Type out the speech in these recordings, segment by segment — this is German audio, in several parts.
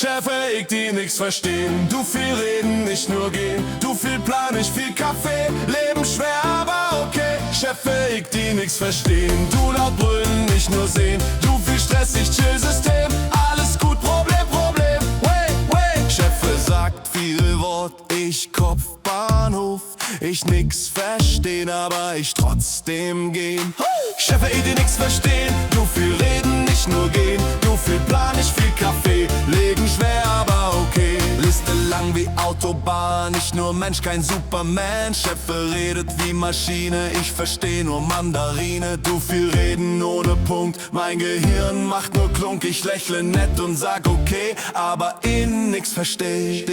Chef, ich die nix verstehen. Du viel reden, nicht nur gehen. Du viel Plan, nicht viel Kaffee. Leben schwer, aber okay. Chef, ich die nix verstehen. Du laut brüllen, nicht nur sehen. Du viel Stress, ich chill System. Alles gut, Problem, Problem. Wait. Chef sagt viel Wort, ich Kopfbahnhof. Ich nix verstehen, aber ich trotzdem gehen. Chef, ich die nix verstehen. Du viel reden, nicht nur gehen. Du viel Plan, nicht viel Kaffee. Legen schwer, aber okay. Liste lang wie Autobahn, nicht nur Mensch, kein Superman. Chef redet wie Maschine, ich versteh nur Mandarine. Du viel reden ohne Punkt, mein Gehirn macht nur Klunk. Ich lächle nett und sag okay, aber in nix versteh.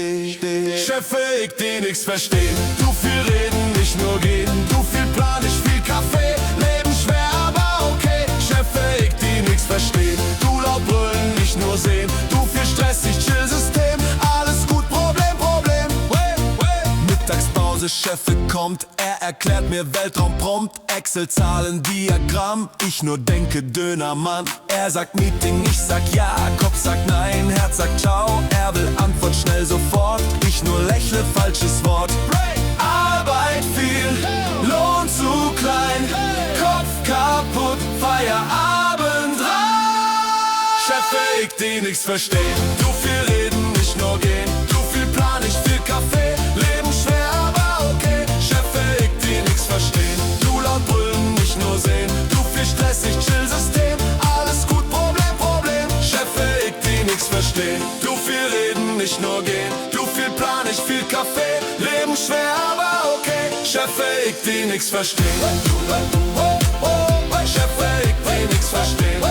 Chef, ich die nix verstehen. Du viel reden, nicht nur gehen. Du viel Plan, nicht viel Kaffee. Leben schwer, aber okay. Chef, ich die nix verstehen. Du laut brüllen, nicht nur sehen. Du viel Stress, ich chill System. Alles gut, Problem. Mittagspause, Chef kommt. Er erklärt mir Weltraum prompt. Excel-Zahlen, Diagramm. Ich nur denke Dönermann. Er sagt Meeting, ich sag ja. Kopf sagt nein, Herz sagt ciao. Er will Antwort schnell sofort. Ich nur lächle, falsches Wort. Arbeit viel, Lohn zu klein. Kopf kaputt, Feierabend rein. Chef, ich die nix verstehen. Du viel reden, nicht nur gehen. Du viel Plan, nicht viel Kaffee. Leben schwer, aber okay. Chef, ich die nix verstehen. Du laut brüllen, nicht nur sehen. Du viel Stress, ich chill System. Alles gut, Problem. Chef, ich die nix verstehen. Du viel reden, nicht nur gehen. Du viel Plan, nicht viel Kaffee. Leben schwer, aber okay. Chef, ich die nix verstehen. Chef, ich die nix verstehen.